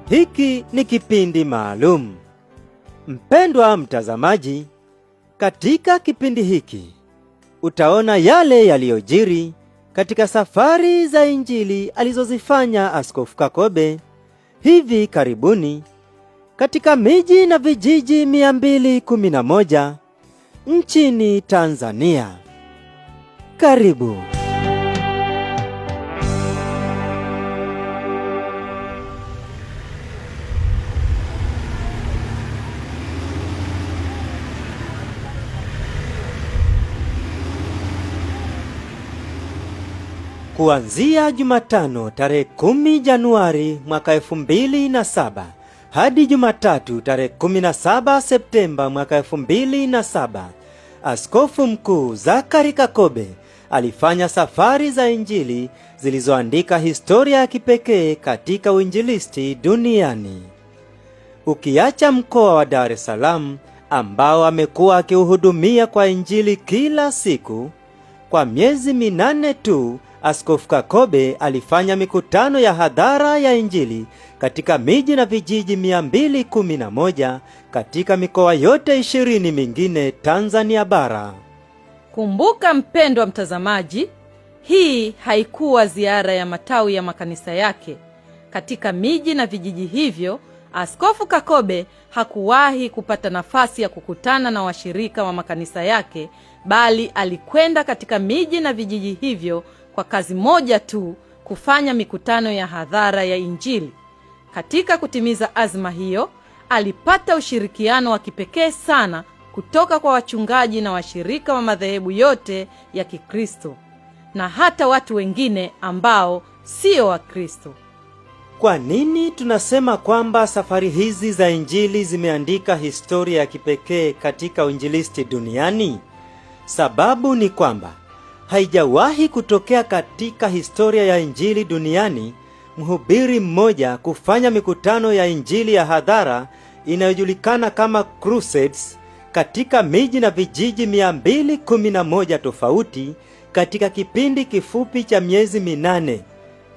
Hiki ni kipindi maalum. Mpendwa mtazamaji, katika kipindi hiki utaona yale yaliyojiri katika safari za Injili alizozifanya Askofu Kakobe hivi karibuni katika miji na vijiji 211 nchini Tanzania. Karibu. Kuanzia Jumatano tarehe 10 Januari mwaka 2007 hadi Jumatatu tarehe 17 Septemba mwaka 2007, Askofu Mkuu Zakari Kakobe alifanya safari za Injili zilizoandika historia ya kipekee katika uinjilisti duniani. Ukiacha mkoa wa Dar es Salaam ambao amekuwa akiuhudumia kwa Injili kila siku, kwa miezi 8 tu Askofu Kakobe alifanya mikutano ya hadhara ya Injili katika miji na vijiji 211 katika mikoa yote 20 mingine Tanzania bara. Kumbuka mpendwa mtazamaji, hii haikuwa ziara ya matawi ya makanisa yake. Katika miji na vijiji hivyo, Askofu Kakobe hakuwahi kupata nafasi ya kukutana na washirika wa makanisa yake, bali alikwenda katika miji na vijiji hivyo kwa kazi moja tu, kufanya mikutano ya hadhara ya Injili. Katika kutimiza azma hiyo, alipata ushirikiano wa kipekee sana kutoka kwa wachungaji na washirika wa madhehebu yote ya Kikristo na hata watu wengine ambao sio Wakristo. Kwa nini tunasema kwamba safari hizi za Injili zimeandika historia ya kipekee katika uinjilisti duniani? Sababu ni kwamba haijawahi kutokea katika historia ya Injili duniani mhubiri mmoja kufanya mikutano ya Injili ya hadhara inayojulikana kama crusades katika miji na vijiji 211 tofauti katika kipindi kifupi cha miezi 8.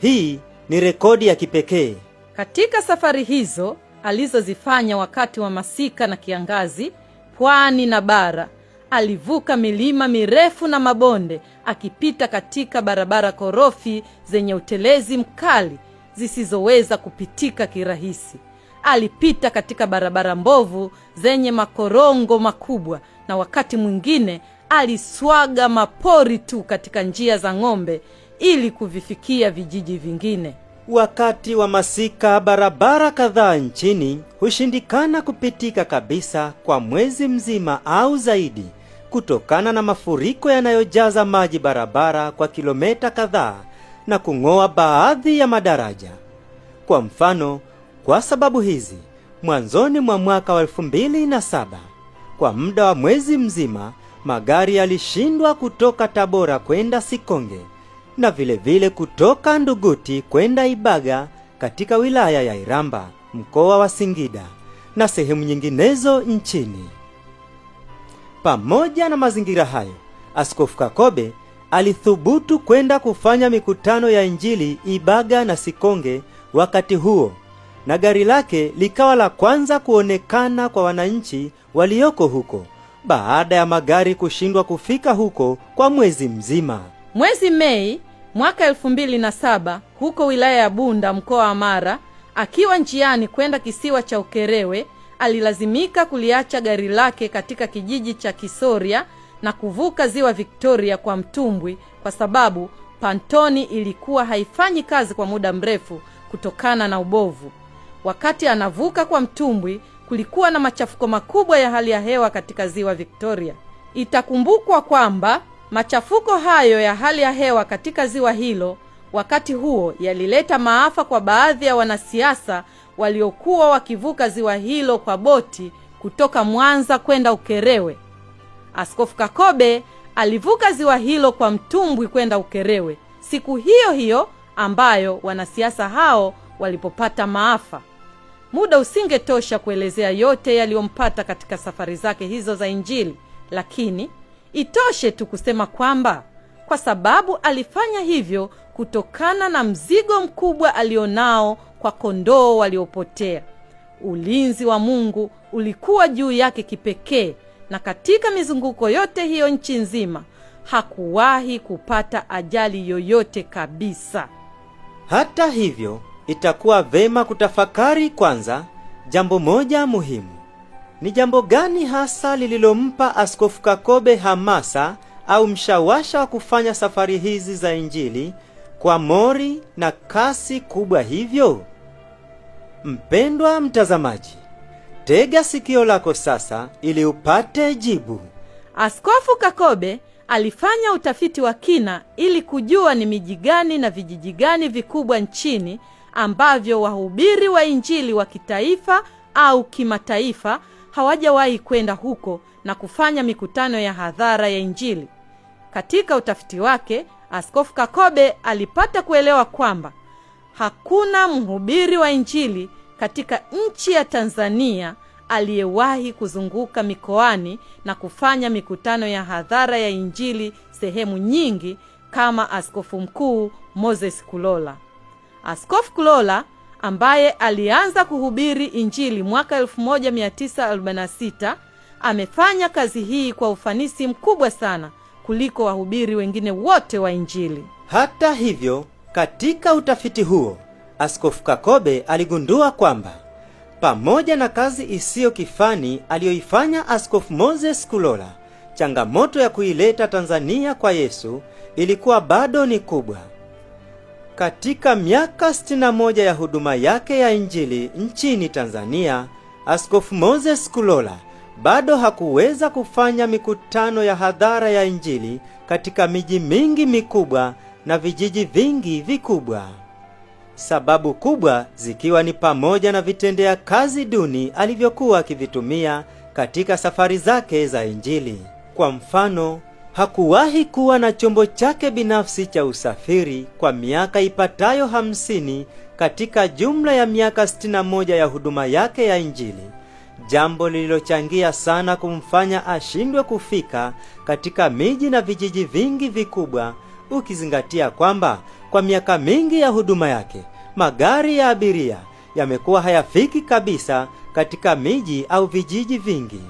Hii ni rekodi ya kipekee. Katika safari hizo alizozifanya wakati wa masika na kiangazi, pwani na bara, alivuka milima mirefu na mabonde, akipita katika barabara korofi zenye utelezi mkali zisizoweza kupitika kirahisi. Alipita katika barabara mbovu zenye makorongo makubwa, na wakati mwingine aliswaga mapori tu katika njia za ng'ombe ili kuvifikia vijiji vingine. Wakati wa masika, barabara kadhaa nchini hushindikana kupitika kabisa kwa mwezi mzima au zaidi, kutokana na mafuriko yanayojaza maji barabara kwa kilomita kadhaa na kung'oa baadhi ya madaraja. Kwa mfano, kwa sababu hizi, mwanzoni mwa mwaka wa 2007, kwa muda wa mwezi mzima, magari yalishindwa kutoka Tabora kwenda Sikonge na vile kutoka Nduguti kwenda Ibaga katika wilaya ya Iramba, mkoa wa Singida na sehemu nyinginezo nchini. Pamoja na mazingira hayo, Askofu Kakobe alithubutu kwenda kufanya mikutano ya Injili Ibaga na Sikonge wakati huo, na gari lake likawa la kwanza kuonekana kwa wananchi walioko huko baada ya magari kushindwa kufika huko kwa mwezi mzima. Mwezi Mei mwaka 2007, huko wilaya ya Bunda, mkoa wa Mara, akiwa njiani kwenda kisiwa cha Ukerewe, alilazimika kuliacha gari lake katika kijiji cha Kisoria na kuvuka ziwa Victoria kwa mtumbwi, kwa sababu pantoni ilikuwa haifanyi kazi kwa muda mrefu kutokana na ubovu. Wakati anavuka kwa mtumbwi, kulikuwa na machafuko makubwa ya hali ya hewa katika ziwa Victoria. Itakumbukwa kwamba machafuko hayo ya hali ya hewa katika ziwa hilo wakati huo yalileta maafa kwa baadhi ya wanasiasa waliokuwa wakivuka ziwa hilo kwa boti kutoka Mwanza kwenda Ukerewe. Askofu Kakobe alivuka ziwa hilo kwa mtumbwi kwenda Ukerewe siku hiyo hiyo ambayo wanasiasa hao walipopata maafa. Muda usingetosha kuelezea yote yaliyompata katika safari zake hizo za Injili, lakini itoshe tu kusema kwamba kwa sababu alifanya hivyo kutokana na mzigo mkubwa alionao kwa kondoo waliopotea. Ulinzi wa Mungu ulikuwa juu yake kipekee, na katika mizunguko yote hiyo nchi nzima hakuwahi kupata ajali yoyote kabisa. Hata hivyo, itakuwa vema kutafakari kwanza jambo moja muhimu. Ni jambo gani hasa lililompa Askofu Kakobe hamasa au mshawasha wa kufanya safari hizi za Injili kwa mori na kasi kubwa hivyo? Mpendwa mtazamaji, tega sikio lako sasa ili upate jibu. Askofu Kakobe alifanya utafiti wa kina ili kujua ni miji gani na vijiji gani vikubwa nchini ambavyo wahubiri wa Injili wa kitaifa au kimataifa hawajawahi kwenda huko na kufanya mikutano ya hadhara ya Injili. Katika utafiti wake, Askofu Kakobe alipata kuelewa kwamba hakuna mhubiri wa Injili katika nchi ya Tanzania aliyewahi kuzunguka mikoani na kufanya mikutano ya hadhara ya Injili sehemu nyingi kama Askofu Mkuu Moses Kulola. Askofu Kulola, ambaye alianza kuhubiri Injili mwaka 1946, amefanya kazi hii kwa ufanisi mkubwa sana kuliko wahubiri wengine wote wa Injili. Hata hivyo, katika utafiti huo, Askofu Kakobe aligundua kwamba pamoja na kazi isiyo kifani aliyoifanya Askofu Moses Kulola, changamoto ya kuileta Tanzania kwa Yesu ilikuwa bado ni kubwa. Katika miaka 61 ya huduma yake ya Injili nchini Tanzania, Askofu Moses Kulola bado hakuweza kufanya mikutano ya hadhara ya Injili katika miji mingi mikubwa na vijiji vingi vikubwa. Sababu kubwa zikiwa ni pamoja na vitendea kazi duni alivyokuwa akivitumia katika safari zake za Injili. Kwa mfano, hakuwahi kuwa na chombo chake binafsi cha usafiri kwa miaka ipatayo 50 katika jumla ya miaka 61 ya huduma yake ya Injili, jambo lililochangia sana kumfanya ashindwe kufika katika miji na vijiji vingi vikubwa, ukizingatia kwamba kwa miaka mingi ya huduma yake magari ya abiria yamekuwa hayafiki kabisa katika miji au vijiji vingi,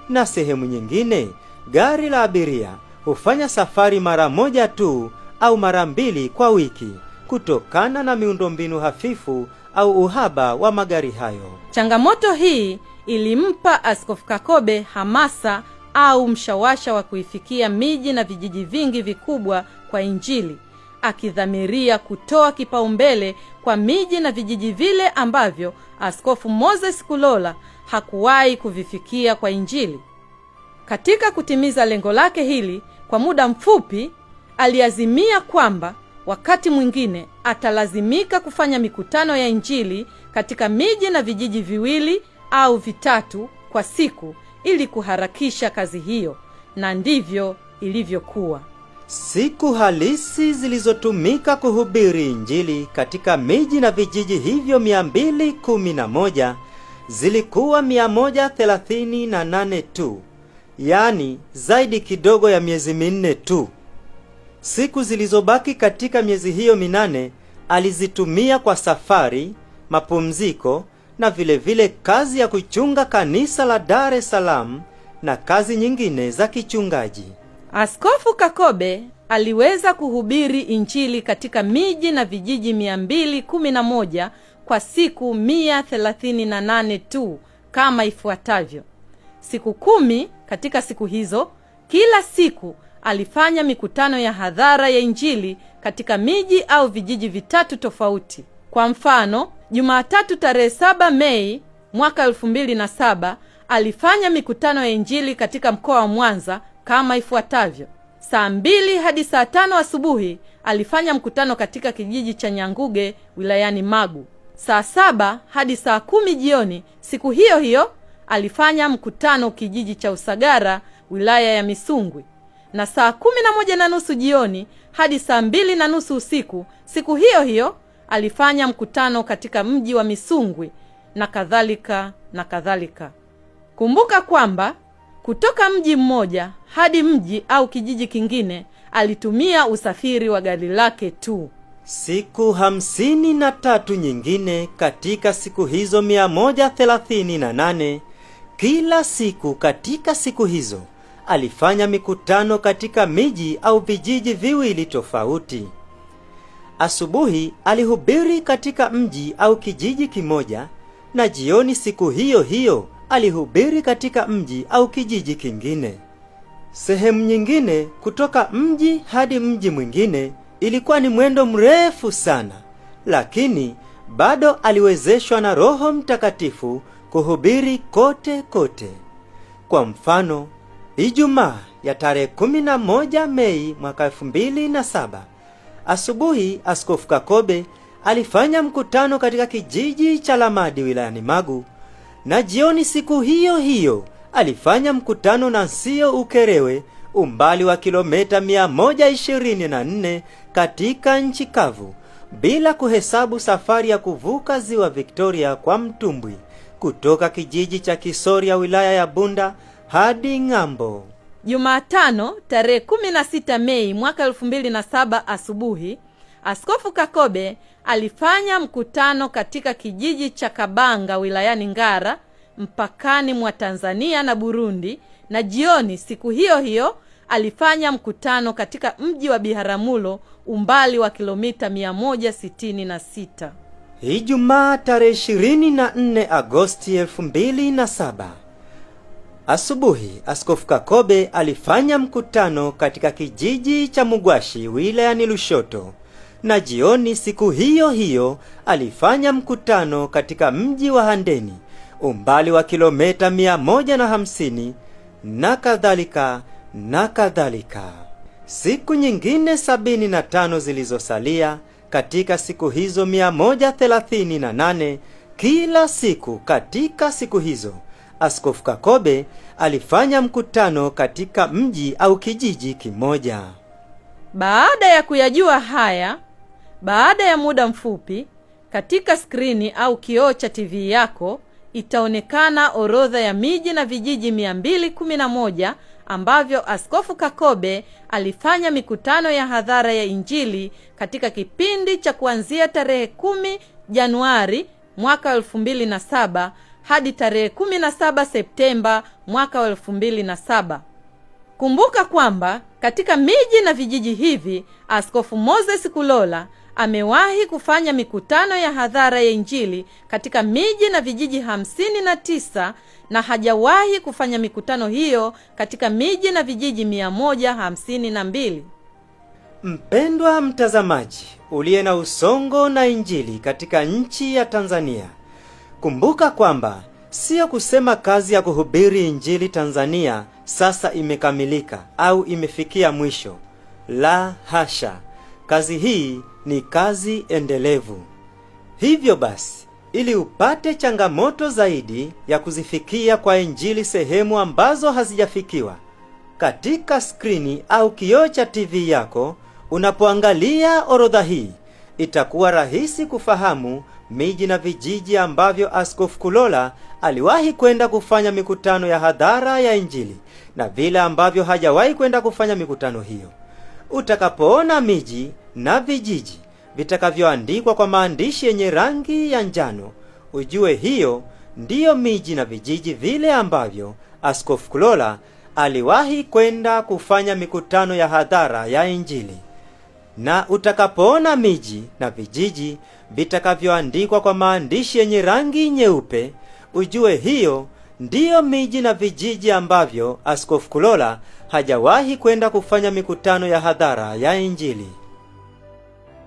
na sehemu nyingine gari la abiria hufanya safari mara moja tu au mara mbili kwa wiki kutokana na miundombinu hafifu au uhaba wa magari hayo. Changamoto hii ilimpa Askofu Kakobe hamasa au mshawasha wa kuifikia miji na vijiji vingi vikubwa kwa Injili, akidhamiria kutoa kipaumbele kwa miji na vijiji vile ambavyo Askofu Moses Kulola hakuwahi kuvifikia kwa Injili. Katika kutimiza lengo lake hili kwa muda mfupi, aliazimia kwamba wakati mwingine atalazimika kufanya mikutano ya Injili katika miji na vijiji 2 au 3 kwa siku ili kuharakisha kazi hiyo, na ndivyo ilivyokuwa. Siku halisi zilizotumika kuhubiri Injili katika miji na vijiji hivyo 211 zilikuwa 138 tu, yani zaidi kidogo ya miezi 4 tu. Siku zilizobaki katika miezi hiyo 8 alizitumia kwa safari, mapumziko na vile kazi ya kuchunga kanisa la Dar es Salaam na kazi nyingine za kichungaji. Askofu Kakobe aliweza kuhubiri Injili katika miji na vijiji 211 kwa siku 138 tu kama ifuatavyo. Siku 10 katika siku hizo, kila siku alifanya mikutano ya hadhara ya Injili katika miji au vijiji 3 tofauti. Kwa mfano, Jumatatu tarehe 7 Mei mwaka 2007 alifanya mikutano ya Injili katika mkoa wa Mwanza kama ifuatavyo. Saa 2 hadi saa 5 asubuhi alifanya mkutano katika kijiji cha Nyanguge wilayani Magu. Saa 7 hadi saa 10 jioni siku hiyo hiyo alifanya mkutano kijiji cha Usagara wilaya ya Misungwi. Na saa 11:30 jioni hadi saa 2:30 usiku siku hiyo hiyo alifanya mkutano katika mji wa Misungwi, na kadhalika na kadhalika. Kumbuka kwamba kutoka mji mmoja hadi mji au kijiji kingine alitumia usafiri wa gari lake tu. Siku 53 nyingine katika siku hizo 138, kila siku katika siku hizo alifanya mikutano katika miji au vijiji viwili tofauti. Asubuhi alihubiri katika mji au kijiji kimoja, na jioni siku hiyo hiyo alihubiri katika mji au kijiji kingine. Sehemu nyingine kutoka mji hadi mji mwingine ilikuwa ni mwendo mrefu sana, lakini bado aliwezeshwa na Roho Mtakatifu kuhubiri kote kote. Kwa mfano, Ijumaa ya tarehe 11 Mei mwaka 2007, asubuhi Askofu Kakobe alifanya mkutano katika kijiji cha Lamadi wilayani Magu, na jioni siku hiyo hiyo alifanya mkutano na Nsio Ukerewe, umbali wa kilomita 124 katika nchi kavu, bila kuhesabu safari ya kuvuka ziwa Victoria kwa mtumbwi kutoka kijiji cha Kisoria wilaya ya Bunda hadi ng'ambo. Jumatano tarehe 16 Mei mwaka 2007 asubuhi, Askofu Kakobe alifanya mkutano katika kijiji cha Kabanga wilayani Ngara, mpakani mwa Tanzania na Burundi, na jioni siku hiyo hiyo alifanya mkutano katika mji wa Biharamulo, umbali wa kilomita 166. Ijumaa tarehe 24 Agosti 2007, asubuhi Askofu Kakobe alifanya mkutano katika kijiji cha Mugwashi wilayani Lushoto, na jioni siku hiyo hiyo alifanya mkutano katika mji wa Handeni, umbali wa kilomita 150, na kadhalika na kadhalika. Siku nyingine 75 zilizosalia katika siku hizo 138, kila siku katika siku hizo Askofu Kakobe alifanya mkutano katika mji au kijiji kimoja. Baada ya kuyajua haya, baada ya muda mfupi, katika skrini au kioo cha TV yako itaonekana orodha ya miji na vijiji 211 ambavyo Askofu Kakobe alifanya mikutano ya hadhara ya Injili katika kipindi cha kuanzia tarehe 10 Januari mwaka 2007 hadi tarehe 17 Septemba mwaka 2007. Kumbuka kwamba katika miji na vijiji hivi Askofu Moses Kulola amewahi kufanya mikutano ya hadhara ya Injili katika miji na vijiji 59 na hajawahi kufanya mikutano hiyo katika miji na vijiji 152. Mpendwa mtazamaji uliye na usongo na Injili katika nchi ya Tanzania, kumbuka kwamba sio kusema kazi ya kuhubiri Injili Tanzania sasa imekamilika au imefikia mwisho. La hasha, kazi hii ni kazi endelevu. Hivyo basi, ili upate changamoto zaidi ya kuzifikia kwa Injili sehemu ambazo hazijafikiwa, katika skrini au kioo cha TV yako unapoangalia orodha hii, itakuwa rahisi kufahamu miji na vijiji ambavyo Askofu Kulola aliwahi kwenda kufanya mikutano ya hadhara ya Injili na vile ambavyo hajawahi kwenda kufanya mikutano hiyo. Utakapoona miji na vijiji vitakavyoandikwa kwa maandishi yenye rangi ya njano, ujue hiyo ndiyo miji na vijiji vile ambavyo Askofu Kulola aliwahi kwenda kufanya mikutano ya hadhara ya Injili. Na utakapoona miji na vijiji vitakavyoandikwa kwa maandishi yenye rangi nyeupe, ujue hiyo ndiyo miji na vijiji ambavyo Askofu Kulola hajawahi kwenda kufanya mikutano ya hadhara ya Injili.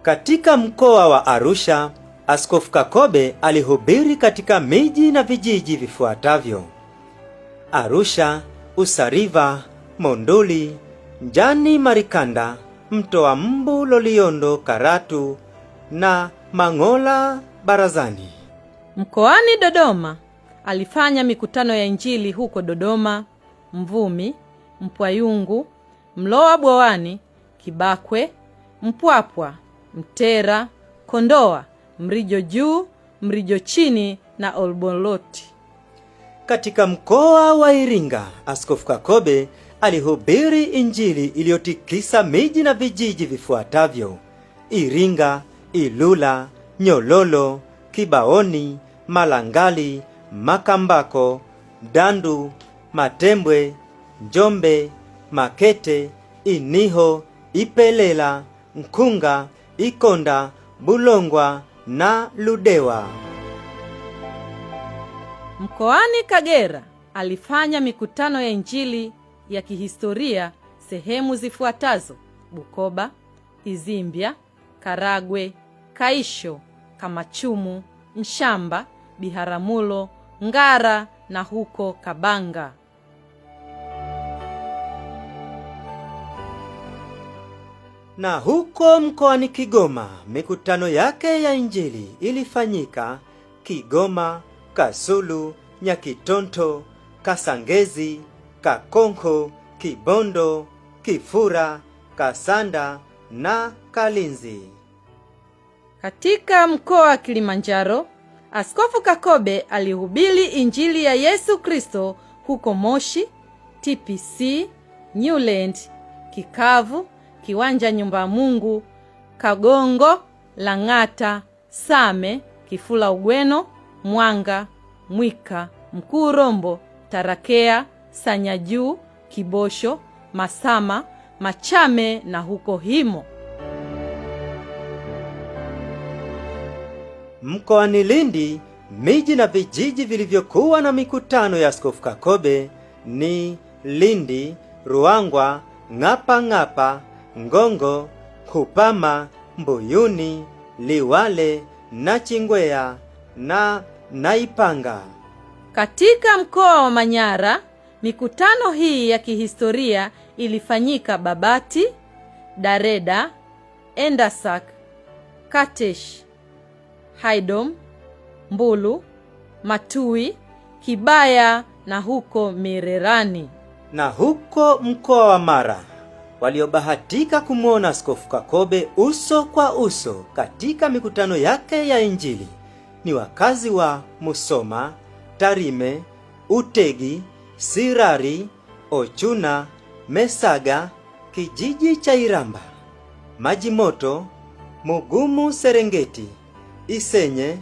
Katika mkoa wa Arusha, Askofu Kakobe alihubiri katika miji na vijiji vifuatavyo: Arusha, Usariva, Monduli, Njani Marikanda, Mtoa Mbu Loliondo Karatu na Mangola Barazani. Mkoani Dodoma alifanya mikutano ya Injili huko Dodoma, Mvumi, Mpwayungu, Mloa Bwawani, Kibakwe, Mpwapwa, Mtera, Kondoa, Mrijo Juu, Mrijo Chini na Olboloti. Katika mkoa wa Iringa, Askofu Kakobe alihubiri Injili iliyotikisa miji na vijiji vifuatavyo: Iringa, Ilula, Nyololo, Kibaoni, Malangali, Makambako, Dandu, Matembwe, Njombe, Makete, Iniho, Ipelela, Nkunga, Ikonda, Bulongwa na Ludewa. Mkoani Kagera alifanya mikutano ya Injili ya kihistoria sehemu zifuatazo: Bukoba, Izimbia, Karagwe, Kaisho, Kamachumu, Nshamba, Biharamulo, Ngara na huko Kabanga. Na huko mkoani Kigoma, mikutano yake ya Injili ilifanyika Kigoma, Kasulu, Nyakitonto, Kasangezi, Kakonko, Kibondo, Kifura, Kasanda na Kalinzi. Katika mkoa wa Kilimanjaro, Askofu Kakobe alihubiri Injili ya Yesu Kristo huko Moshi, TPC, Newland, Kikavu, Kiwanja Nyumba ya Mungu, Kagongo, Lang'ata, Same, Kifula Ugweno, Mwanga, Mwika, Mkuu Rombo, Tarakea, Sanyajuu, Kibosho, Masama, Machame na huko Himo. Mkoani Lindi, miji na vijiji vilivyokuwa na mikutano ya Askofu Kakobe ni Lindi, Ruangwa, Ng'apa, Ngongo, Kupama, Mbuyuni, Liwale, Nachingwea na Naipanga. Katika mkoa wa Manyara, mikutano hii ya kihistoria ilifanyika Babati, Dareda, Endasak, Katesh, Haidom, Mbulu, Matui, Kibaya na huko Mirerani. Na huko mkoa wa Mara, waliobahatika kumwona Askofu Kakobe uso kwa uso katika mikutano yake ya Injili ni wakazi wa Musoma, Tarime, Utegi, Sirari, Ochuna, Mesaga, kijiji cha Iramba, Majimoto, Mugumu, Serengeti, Isenye,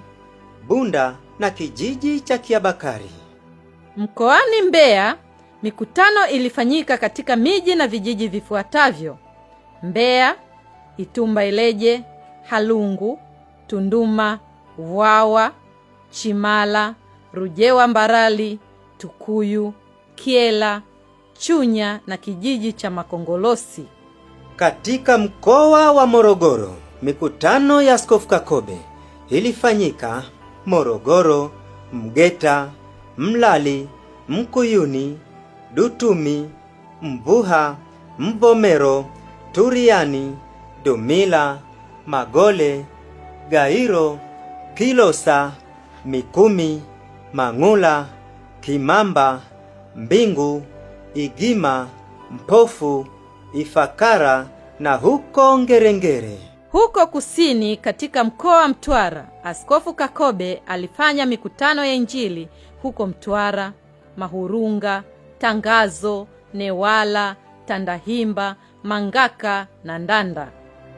Bunda na kijiji cha Kiabakari. Mkoani Mbeya, mikutano ilifanyika katika miji na vijiji vifuatavyo: Mbeya, Itumba Ileje, Halungu, Tunduma, Wawa, Chimala, Rujewa Mbarali, Tukuyu, Kiela, Chunya na kijiji cha Makongolosi. Katika mkoa wa Morogoro, mikutano ya Askofu Kakobe ilifanyika Morogoro, Mgeta, Mlali, Mkuyuni, Dutumi, Mbuha, Mvomero, Turiani, Dumila, Magole, Gairo, Kilosa, Mikumi, Mangula, Kimamba, Mbingu, Igima, Mpofu, Ifakara na huko Ngerengere. Huko kusini katika mkoa wa Mtwara, Askofu Kakobe alifanya mikutano ya Injili huko Mtwara, Mahurunga, Tangazo, Newala, Tandahimba, Mangaka na Ndanda.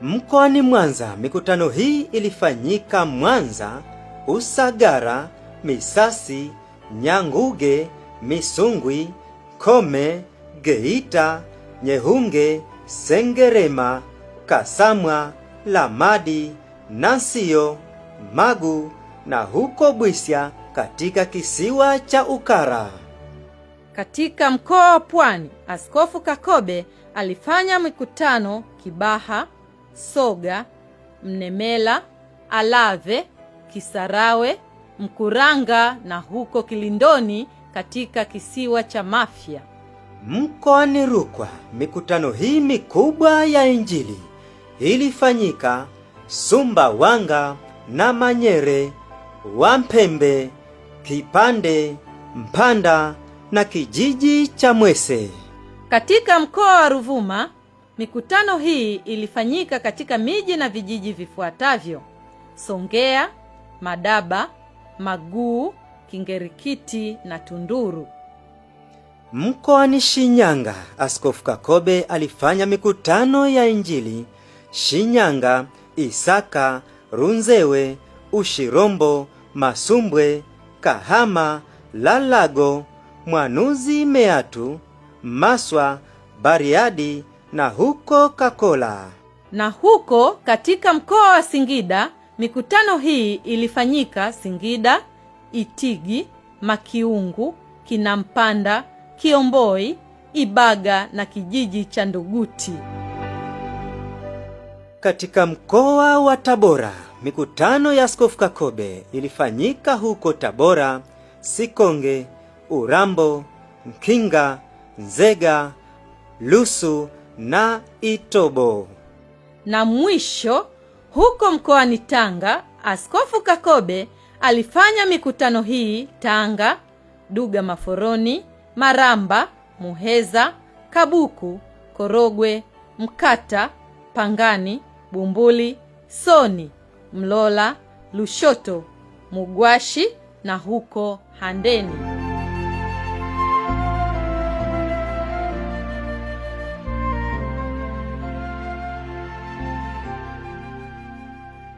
Mkoani Mwanza, mikutano hii ilifanyika Mwanza, Usagara, Misasi, Nyanguge, Misungwi, Kome, Geita, Nyehunge, Sengerema, Kasamwa, Lamadi, Nansio, Magu na huko Bwisya katika kisiwa cha Ukara. Katika mkoa wa Pwani, Askofu Kakobe alifanya mikutano Kibaha, Soga, Mnemela, Alave, Kisarawe, Mkuranga na huko Kilindoni katika kisiwa cha Mafia. Mkoani Rukwa, mikutano hii mikubwa ya Injili ilifanyika Sumbawanga na Manyere, Wampembe, Kipande, Mpanda na kijiji cha Mwese. Katika mkoa wa Ruvuma, mikutano hii ilifanyika katika miji na vijiji vifuatavyo: Songea, Madaba, Maguu, Kingerikiti na Tunduru. Mkoani Shinyanga, Askofu Kakobe alifanya mikutano ya Injili Shinyanga, Isaka, Runzewe, Ushirombo, Masumbwe, Kahama, Lalago, Mwanuzi Meatu, Maswa, Bariadi na huko Kakola. Na huko katika mkoa wa Singida, mikutano hii ilifanyika Singida, Itigi, Makiungu, Kinampanda, Kiomboi, Ibaga na kijiji cha Nduguti. Katika mkoa wa Tabora, mikutano ya Askofu Kakobe ilifanyika huko Tabora, Sikonge, Urambo, Mkinga, Nzega, Lusu na Itobo. Na mwisho huko mkoani Tanga, Askofu Kakobe alifanya mikutano hii Tanga, Duga Maforoni, Maramba, Muheza, Kabuku, Korogwe, Mkata, Pangani, Bumbuli, Soni, Mlola, Lushoto, Mugwashi na huko Handeni.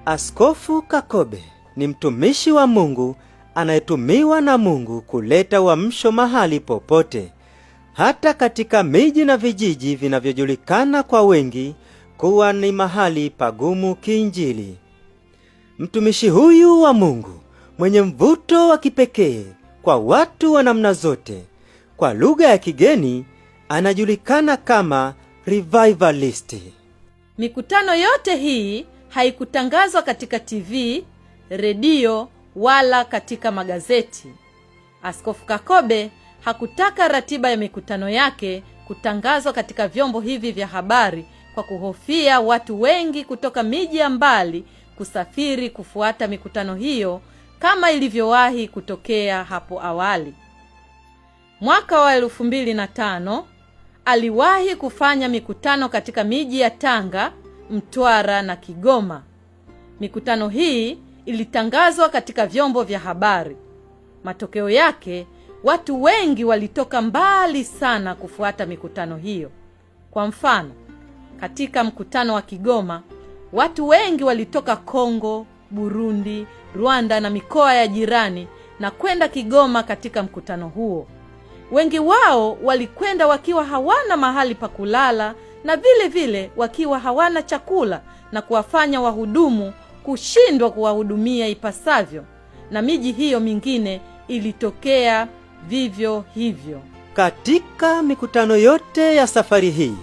Askofu Kakobe ni mtumishi wa Mungu anayetumiwa na Mungu kuleta uamsho mahali popote, hata katika miji na vijiji vinavyojulikana kwa wengi kuwa ni mahali pagumu kiinjili. Mtumishi huyu wa Mungu mwenye mvuto wa kipekee kwa watu wa namna zote, kwa lugha ya kigeni anajulikana kama revivalist. Mikutano yote hii haikutangazwa katika TV, redio wala katika magazeti. Askofu Kakobe hakutaka ratiba ya mikutano yake kutangazwa katika vyombo hivi vya habari kwa kuhofia watu wengi kutoka miji ya mbali kusafiri kufuata mikutano hiyo kama ilivyowahi kutokea hapo awali. Mwaka wa 2005 aliwahi kufanya mikutano katika miji ya Tanga, Mtwara na Kigoma. Mikutano hii ilitangazwa katika vyombo vya habari. Matokeo yake, watu wengi walitoka mbali sana kufuata mikutano hiyo. Kwa mfano, katika mkutano wa Kigoma, watu wengi walitoka Kongo, Burundi, Rwanda na mikoa ya jirani na kwenda Kigoma katika mkutano huo. Wengi wao walikwenda wakiwa hawana mahali pa kulala na vile vile wakiwa hawana chakula na kuwafanya wahudumu kushindwa kuwahudumia ipasavyo, na miji hiyo mingine ilitokea vivyo hivyo. Katika mikutano yote ya safari hii,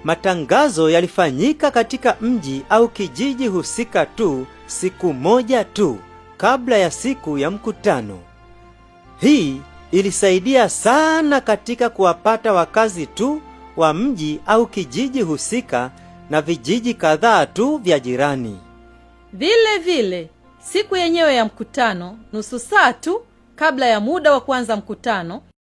matangazo yalifanyika katika mji au kijiji husika tu siku moja tu kabla ya siku ya mkutano. Hii ilisaidia sana katika kuwapata wakazi tu wa mji au kijiji husika na vijiji kadhaa tu vya jirani. Vile vile, siku yenyewe ya mkutano, nusu saa tu kabla ya muda wa kuanza mkutano,